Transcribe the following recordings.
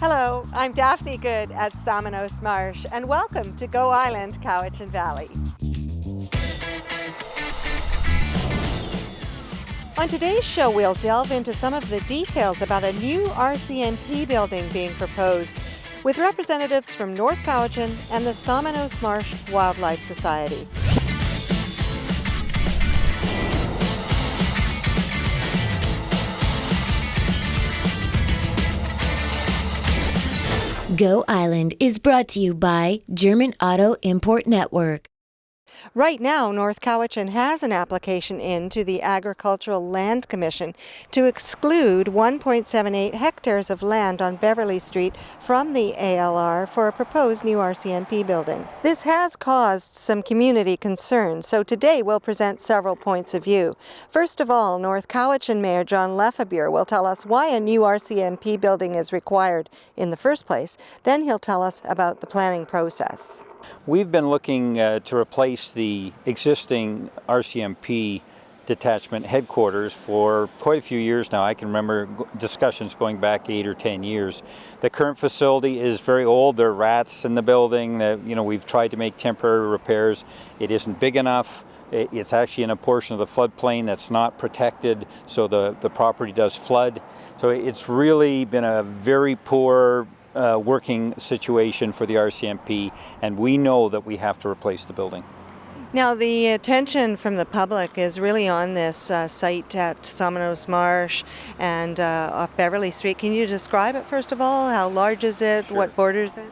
Hello, I'm Daphne Goode at Somenos Marsh, and welcome to Go Island, Cowichan Valley. On today's show, we'll delve into some of the details about a new RCMP building being proposed with representatives from North Cowichan and the Somenos Marsh Wildlife Society. Go Island is brought to you by German Auto Import Network. Right now, North Cowichan has an application in to the Agricultural Land Commission to exclude 1.78 hectares of land on Beverly Street from the ALR for a proposed new RCMP building. This has caused some community concerns, so today we'll present several points of view. First of all, North Cowichan Mayor John Lefebure will tell us why a new RCMP building is required in the first place. Then he'll tell us about the planning process. We've been looking to replace the existing RCMP detachment headquarters for quite a few years now. I can remember discussions going back 8 or 10 years. The current facility is very old. There are rats in the building. We've tried to make temporary repairs. It isn't big enough. It's actually in a portion of the floodplain that's not protected, so the property does flood. So it's really been a very poor working situation for the RCMP, and we know that we have to replace the building. Now, the attention from the public is really on this site at Somenos Marsh and off Beverly Street. Can you describe it first of all? How large is it? Sure. What borders it?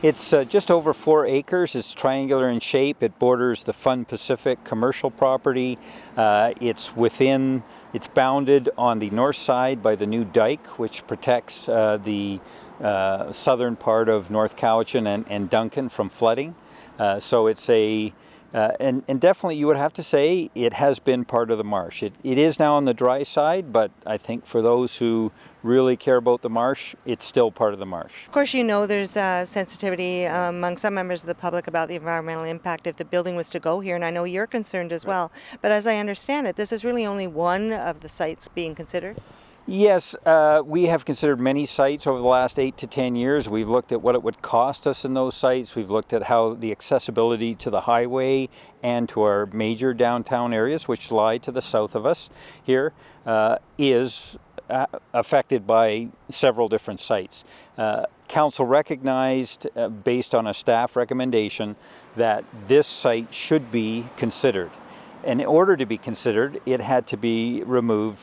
It's just over 4 acres. It's triangular in shape. It borders the Fun Pacific commercial property. It's bounded on the north side by the new dike, which protects the southern part of North Cowichan and Duncan from flooding. So it's and definitely you would have to say it has been part of the marsh. It is now on the dry side, but I think for those who really care about the marsh, it's still part of the marsh. Of course, you know there's sensitivity among some members of the public about the environmental impact if the building was to go here, and I know you're concerned as well. But as I understand it, this is really only one of the sites being considered? Yes, we have considered many sites over the last 8 to 10 years. We've looked at what it would cost us in those sites. We've looked at how the accessibility to the highway and to our major downtown areas, which lie to the south of us here, is affected by several different sites. Council recognized, based on a staff recommendation, that this site should be considered. And in order to be considered, it had to be removed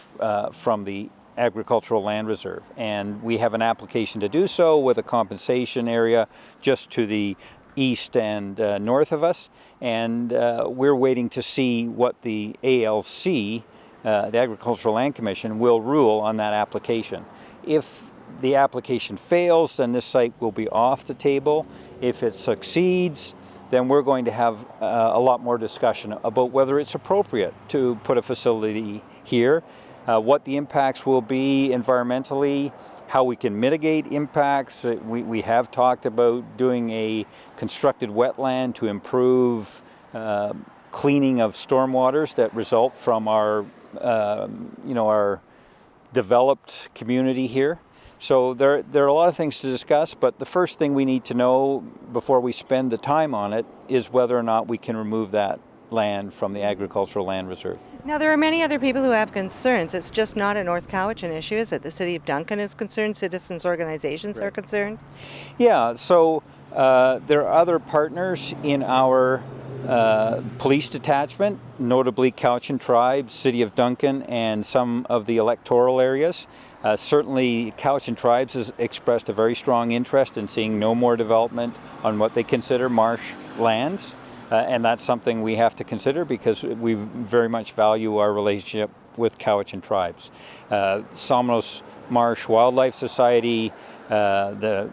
from the Agricultural Land Reserve, and we have an application to do so with a compensation area just to the east and north of us, and we're waiting to see what the ALC, the Agricultural Land Commission, will rule on that application. If the application fails, then this site will be off the table. If it succeeds, then we're going to have a lot more discussion about whether it's appropriate to put a facility here, what the impacts will be environmentally, how we can mitigate impacts. We have talked about doing a constructed wetland to improve cleaning of stormwaters that result from our developed community here. So there are a lot of things to discuss, but the first thing we need to know before we spend the time on it is whether or not we can remove that land from the Agricultural Land Reserve. Now, there are many other people who have concerns. It's just not a North Cowichan issue, is it? The City of Duncan is concerned, citizens organizations are concerned? Yeah, so there are other partners in our police detachment, notably Cowichan Tribes, City of Duncan, and some of the electoral areas. Certainly, Cowichan Tribes has expressed a very strong interest in seeing no more development on what they consider marsh lands. And that's something we have to consider because we very much value our relationship with Cowichan Tribes. Somenos Marsh Wildlife Society, the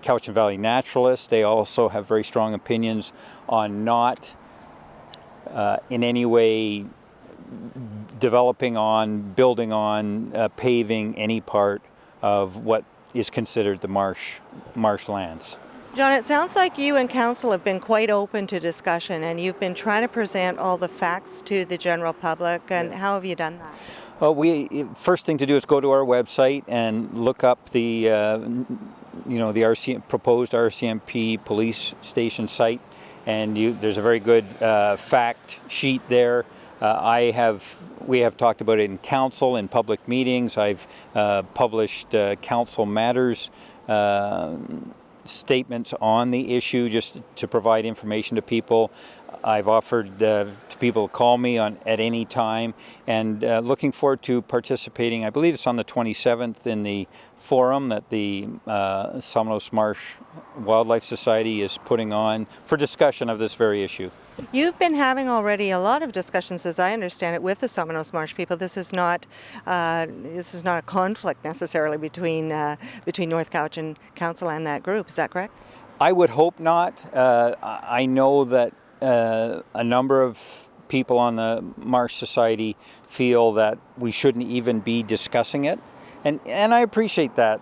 Cowichan Valley Naturalists, they also have very strong opinions on not in any way developing on, building on, paving any part of what is considered the marshlands. John, it sounds like you and Council have been quite open to discussion and you've been trying to present all the facts to the general public, and how have you done that? Well, first thing to do is go to our website and look up the proposed RCMP police station site, and there's a very good fact sheet there. We have talked about it in council, in public meetings. I've published council matters statements on the issue just to provide information to people. I've offered to people to call me at any time, and looking forward to participating. I believe it's on the 27th in the forum that the Somenos Marsh Wildlife Society is putting on for discussion of this very issue. You've been having already a lot of discussions, as I understand it, with the Somenos Marsh people. This is not a conflict necessarily between North Cowichan Council and that group. Is that correct? I would hope not. I know that a number of people on the Marsh Society feel that we shouldn't even be discussing it, and I appreciate that.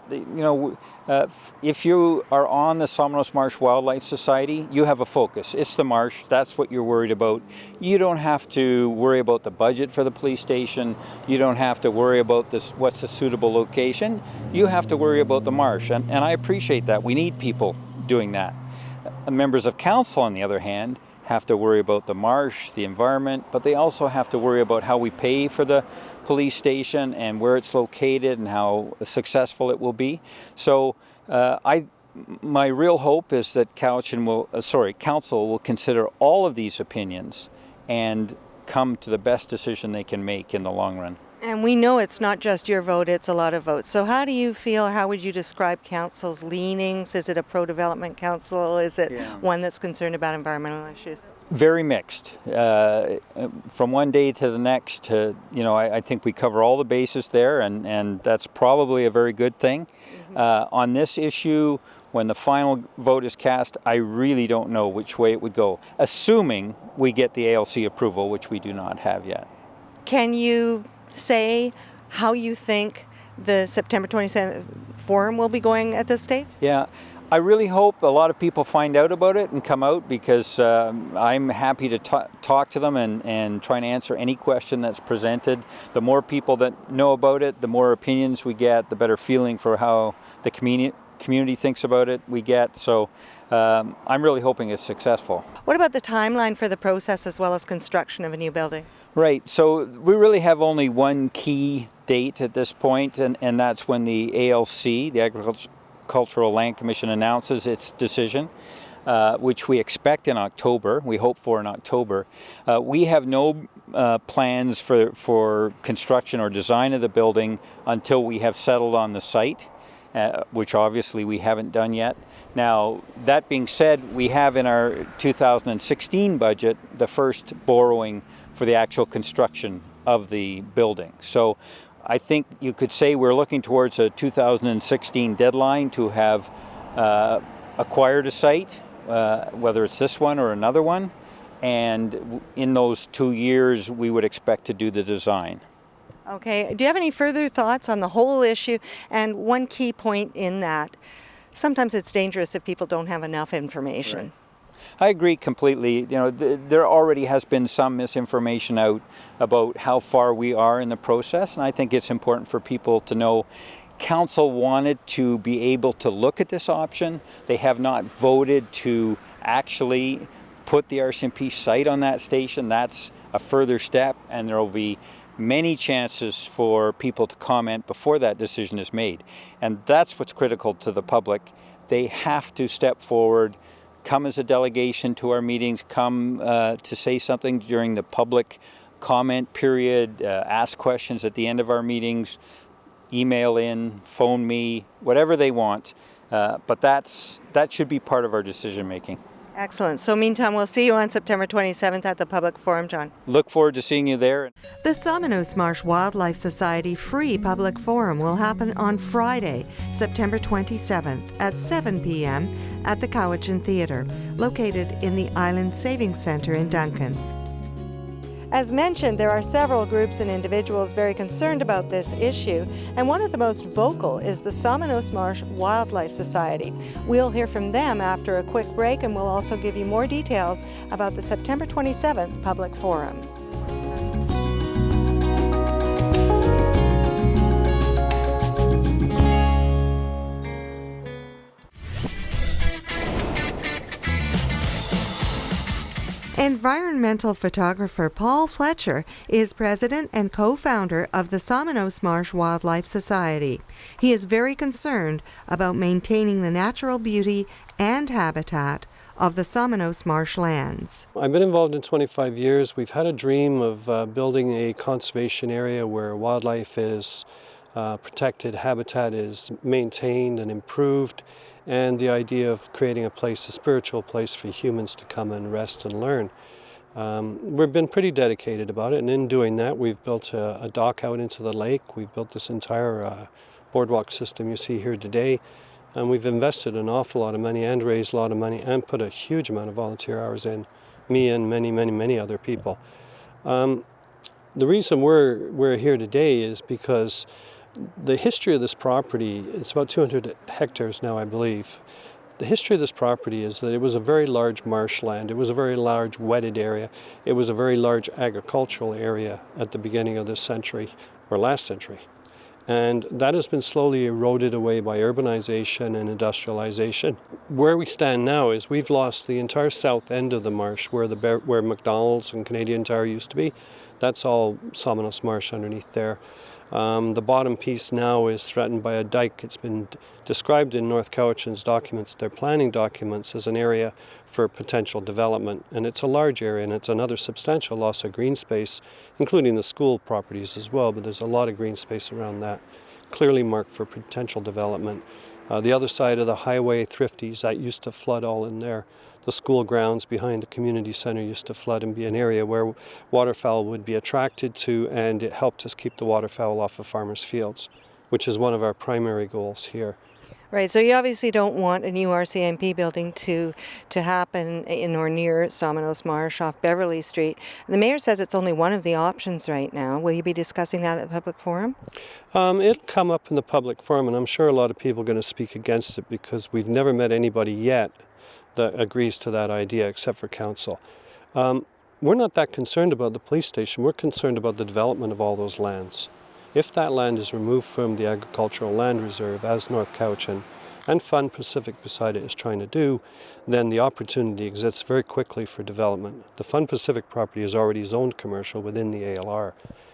If you are on the Somenos Marsh Wildlife Society, you have a focus. It's the marsh. That's what you're worried about. You don't have to worry about the budget for the police station. You don't have to worry about what's the suitable location. You have to worry about the marsh, and I appreciate that. We need people doing that. Members of council, on the other hand, have to worry about the marsh, the environment, but they also have to worry about how we pay for the police station and where it's located and how successful it will be. So my real hope is that council will consider all of these opinions and come to the best decision they can make in the long run. And we know it's not just your vote, it's a lot of votes. So how do you feel, how would you describe council's leanings? Is it a pro-development council? Is it one that's concerned about environmental issues? Very mixed. From one day to the next, I think we cover all the bases there, and that's probably a very good thing. On this issue, when the final vote is cast, I really don't know which way it would go, assuming we get the ALC approval, which we do not have yet. Can you say how you think the September 27th forum will be going at this stage? Yeah, I really hope a lot of people find out about it and come out, because I'm happy to talk to them and try and answer any question that's presented. The more people that know about it, the more opinions we get, the better feeling for how the community thinks about it we get. So I'm really hoping it's successful. What about the timeline for the process as well as construction of a new building? Right, so we really have only one key date at this point, and that's when the ALC, the Agricultural Land Commission, announces its decision, which we expect in October, we hope for in October. We have no plans for construction or design of the building until we have settled on the site, which obviously we haven't done yet. Now, that being said, we have in our 2016 budget the first borrowing for the actual construction of the building. So I think you could say we're looking towards a 2016 deadline to have acquired a site, whether it's this one or another one, and in those 2 years we would expect to do the design. Okay, do you have any further thoughts on the whole issue? And one key point in that, sometimes it's dangerous if people don't have enough information. Right. I agree completely. There already has been some misinformation out about how far we are in the process, and I think it's important for people to know council wanted to be able to look at this option. They have not voted to actually put the RCMP site on that station. That's a further step, and there will be many chances for people to comment before that decision is made. And that's what's critical to the public. They have to step forward, come as a delegation to our meetings, come to say something during the public comment period, ask questions at the end of our meetings, email in, phone me, whatever they want. But that should be part of our decision making. Excellent. So meantime, we'll see you on September 27th at the public forum, John. Look forward to seeing you there. The Somenos Marsh Wildlife Society free public forum will happen on Friday, September 27th at 7 p.m. at the Cowichan Theatre, located in the Island Savings Centre in Duncan. As mentioned, there are several groups and individuals very concerned about this issue, and one of the most vocal is the Somenos Marsh Wildlife Society. We'll hear from them after a quick break, and we'll also give you more details about the September 27th public forum. Environmental photographer Paul Fletcher is president and co-founder of the Somenos Marsh Wildlife Society. He is very concerned about maintaining the natural beauty and habitat of the Somenos marshlands. I've been involved in 25 years. We've had a dream of building a conservation area where wildlife is protected, habitat is maintained and improved, and the idea of creating a place, a spiritual place for humans to come and rest and learn. We've been pretty dedicated about it, and in doing that we've built a dock out into the lake. We've built this entire boardwalk system you see here today, and we've invested an awful lot of money and raised a lot of money and put a huge amount of volunteer hours in, me and many other people. The reason we're here today is because the history of this property, it's about 200 hectares now, I believe. The history of this property is that it was a very large marshland. It was a very large wetted area. It was a very large agricultural area at the beginning of this century, or last century. And that has been slowly eroded away by urbanization and industrialization. Where we stand now is we've lost the entire south end of the marsh where McDonald's and Canadian Tire used to be. That's all Somenos Marsh underneath there. The bottom piece now is threatened by a dike. It's been described in North Cowichan's documents, their planning documents, as an area for potential development. And it's a large area, and it's another substantial loss of green space, including the school properties as well, but there's a lot of green space around that, clearly marked for potential development. The other side of the highway, Thrifties, that used to flood all in there. The school grounds behind the community center used to flood and be an area where waterfowl would be attracted to, and it helped us keep the waterfowl off of farmers' fields, which is one of our primary goals here. Right, so you obviously don't want a new RCMP building to happen in or near Somenos Marsh off Beverly Street. The mayor says it's only one of the options right now. Will you be discussing that at the public forum? It'll come up in the public forum, and I'm sure a lot of people are going to speak against it because we've never met anybody yet that agrees to that idea except for council. We're not that concerned about the police station. We're concerned about the development of all those lands. If that land is removed from the agricultural land reserve, as North Cowichan and Fun Pacific beside it is trying to do, then the opportunity exists very quickly for development. The Fun Pacific property is already zoned commercial within the ALR.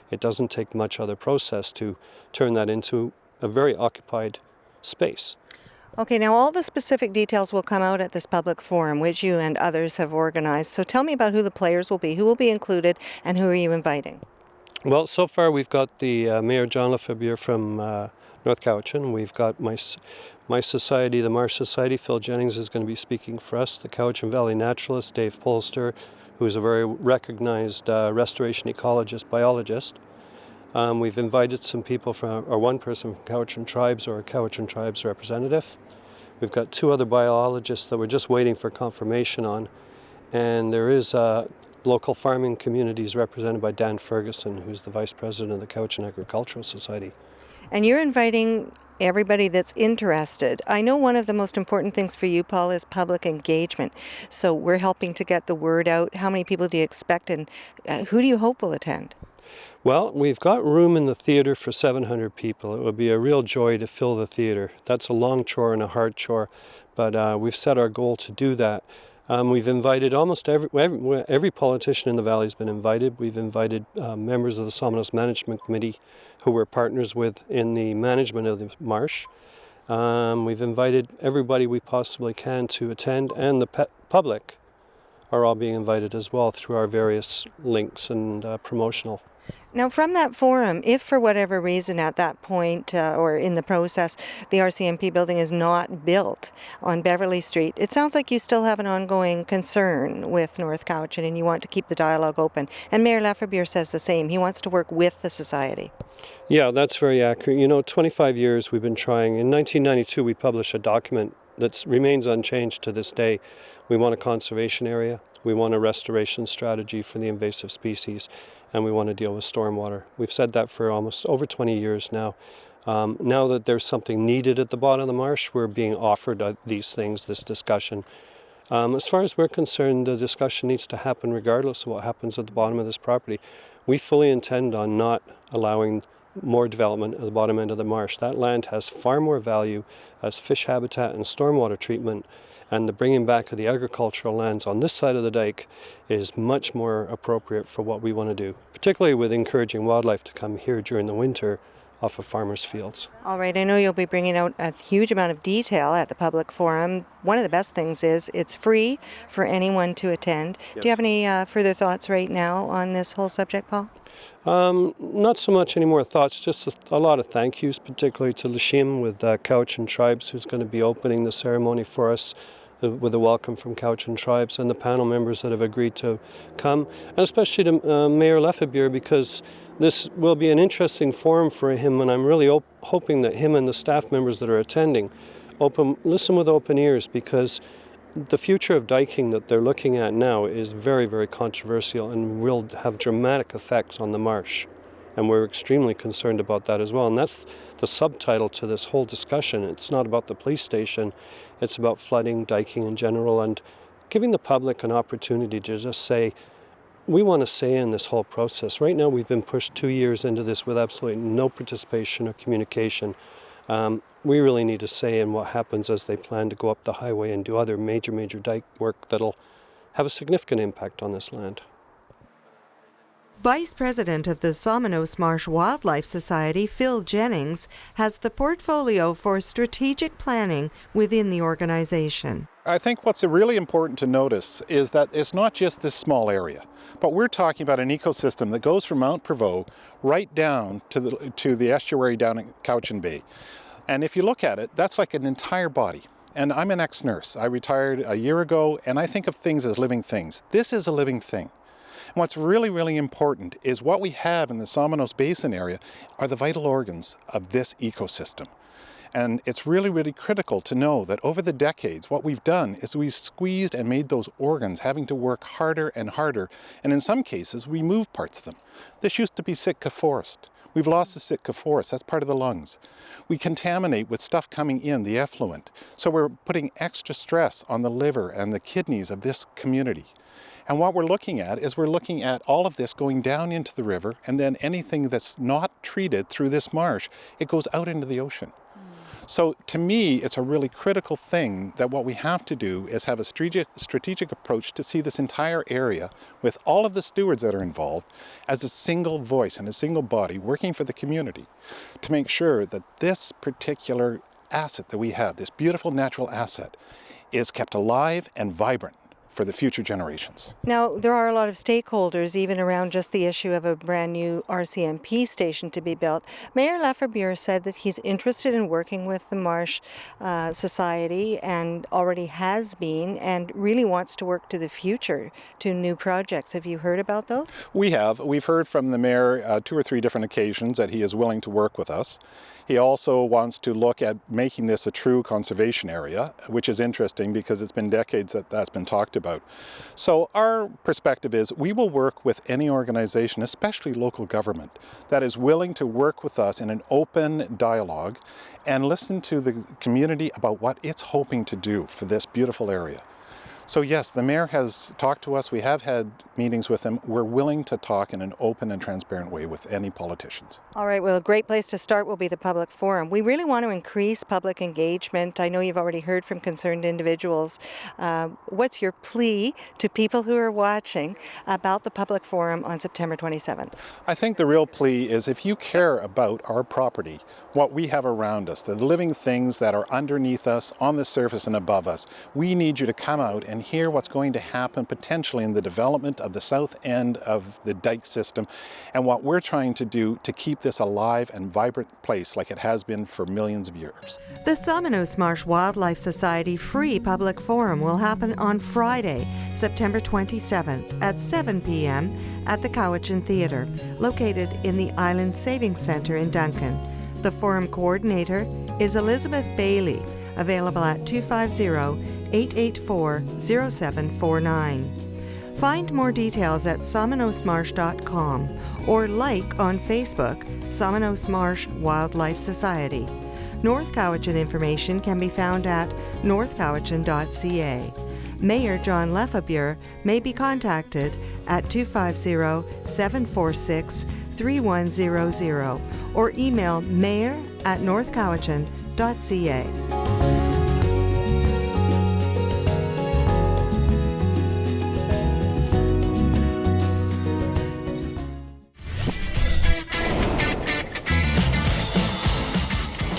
It doesn't take much other process to turn that into a very occupied space. Okay, now all the specific details will come out at this public forum, which you and others have organized. So tell me about who the players will be, who will be included, and who are you inviting? Well, so far we've got the Mayor John Lefebure from North Cowichan. We've got my society, the Marsh Society. Phil Jennings is going to be speaking for us. The Cowichan Valley Naturalist, Dave Polster, who is a very recognized restoration ecologist, biologist. We've invited some people or one person from Cowichan Tribes or a Cowichan Tribes representative. We've got two other biologists that we're just waiting for confirmation on. And there is local farming communities represented by Dan Ferguson, who's the Vice President of the Cowichan Agricultural Society. And you're inviting everybody that's interested. I know one of the most important things for you, Paul, is public engagement. So we're helping to get the word out. How many people do you expect, and who do you hope will attend? Well, we've got room in the theater for 700 people. It would be a real joy to fill the theater. That's a long chore and a hard chore, but we've set our goal to do that. We've invited almost every politician in the valley has been invited. We've invited members of the Somenos Management Committee who we're partners with in the management of the marsh. We've invited everybody we possibly can to attend, and the public are all being invited as well through our various links and promotional. Now, from that forum, if for whatever reason at that point or in the process, the RCMP building is not built on Beverly Street, it sounds like you still have an ongoing concern with North Cowichan and you want to keep the dialogue open. And Mayor Lefebure says the same. He wants to work with the society. Yeah, that's very accurate. You know, 25 years we've been trying. In 1992, we published a document that remains unchanged to this day. We want a conservation area. We want a restoration strategy for the invasive species, and we want to deal with stormwater. We've said that for almost over 20 years now. Now that there's something needed at the bottom of the marsh, we're being offered these things, this discussion. As far as we're concerned, the discussion needs to happen regardless of what happens at the bottom of this property. We fully intend on not allowing more development at the bottom end of the marsh. That land has far more value as fish habitat and stormwater treatment And the bringing back of the agricultural lands on this side of the dike is much more appropriate for what we want to do, particularly with encouraging wildlife to come here during the winter off of farmers' fields. All right, I know you'll be bringing out a huge amount of detail at the public forum. One of the best things is it's free for anyone to attend. Yes. Do you have any further thoughts right now on this whole subject, Paul? Not so much any more thoughts, just a lot of thank yous, particularly to Lashim with Cowichan Tribes, who's going to be opening the ceremony for us with a welcome from Cowichan Tribes, and the panel members that have agreed to come, and especially to Mayor Lefebure, because this will be an interesting forum for him, and I'm really hoping that him and the staff members that are attending listen with open ears, because the future of diking that they're looking at now is very, very controversial and will have dramatic effects on the marsh. And we're extremely concerned about that as well. And that's the subtitle to this whole discussion. It's not about the police station, it's about flooding, diking in general, and giving the public an opportunity to just say, we want to say in this whole process. Right now we've been pushed 2 years into this with absolutely no participation or communication. We really need to say in what happens as they plan to go up the highway and do other major dike work that'll have a significant impact on this land. Vice President of the Somenos Marsh Wildlife Society, Phil Jennings, has the portfolio for strategic planning within the organization. I think what's really important to notice is that it's not just this small area, but we're talking about an ecosystem that goes from Mount Prevost right down to the estuary down in Cowichan Bay. And if you look at it, that's like an entire body. And I'm an ex-nurse. I retired a year ago, and I think of things as living things. This is a living thing. And what's really, really important is what we have in the Somenos Basin area are the vital organs of this ecosystem. And it's really, really critical to know that over the decades, what we've done is we've squeezed and made those organs having to work harder and harder. And in some cases, we move parts of them. This used to be Sitka forest. We've lost the Sitka forest, that's part of the lungs. We contaminate with stuff coming in, the effluent. So we're putting extra stress on the liver and the kidneys of this community. And what we're looking at is we're looking at all of this going down into the river, and then anything that's not treated through this marsh, it goes out into the ocean. So to me, it's a really critical thing that what we have to do is have a strategic approach to see this entire area with all of the stewards that are involved as a single voice and a single body working for the community to make sure that this particular asset that we have, this beautiful natural asset, is kept alive and vibrant for the future generations. Now, there are a lot of stakeholders even around just the issue of a brand new RCMP station to be built. Mayor Lefebure said that he's interested in working with the Marsh Society and already has been, and really wants to work to the future to new projects. Have you heard about those? We have. We've heard from the mayor 2 or 3 different occasions that he is willing to work with us. He also wants to look at making this a true conservation area, which is interesting because it's been decades that that's been talked about. So our perspective is we will work with any organization, especially local government, that is willing to work with us in an open dialogue and listen to the community about what it's hoping to do for this beautiful area. So yes, the mayor has talked to us. We have had meetings with him. We're willing to talk in an open and transparent way with any politicians. All right, well, a great place to start will be the public forum. We really want to increase public engagement. I know you've already heard from concerned individuals. What's your plea to people who are watching about the public forum on September 27th? I think the real plea is if you care about our property, what we have around us, the living things that are underneath us, on the surface and above us, we need you to come out and hear what's going to happen potentially in the development of the south end of the dike system and what we're trying to do to keep this alive and vibrant place like it has been for millions of years. The Somenos Marsh Wildlife Society free public forum will happen on Friday, September 27th at 7 p.m. at the Cowichan Theatre, located in the Island Savings Centre in Duncan. The forum coordinator is Elizabeth Bailey, available at 250-884-0749. Find more details at somenosmarsh.com or like on Facebook, Somenos Marsh Wildlife Society. North Cowichan information can be found at northcowichan.ca. Mayor John Lefebure may be contacted at 250-746-3100 or email mayor@northcowichan.ca.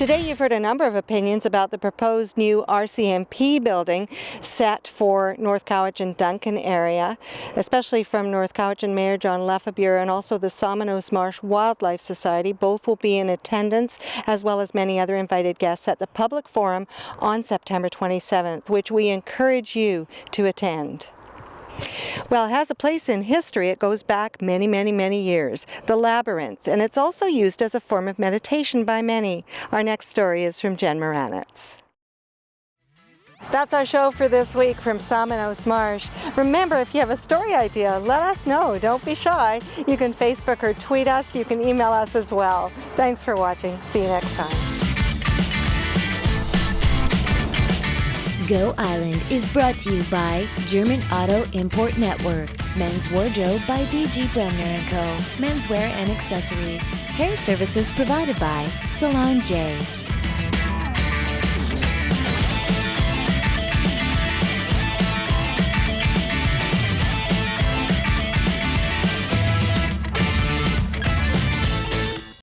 Today you've heard a number of opinions about the proposed new RCMP building set for North Cowichan Duncan area, especially from North Cowichan Mayor John Lefebure and also the Somenos Marsh Wildlife Society. Both will be in attendance, as well as many other invited guests at the public forum on September 27th, which we encourage you to attend. Well, it has a place in history. It goes back many, many, many years. The Labyrinth, and it's also used as a form of meditation by many. Our next story is from Jen Moranitz. That's our show for this week from Somenos Marsh. Remember, if you have a story idea, let us know. Don't be shy. You can Facebook or tweet us. You can email us as well. Thanks for watching. See you next time. Go Island is brought to you by German Auto Import Network, Men's Wardrobe by DG Bremner & Co., Menswear and Accessories, Hair Services provided by Salon J,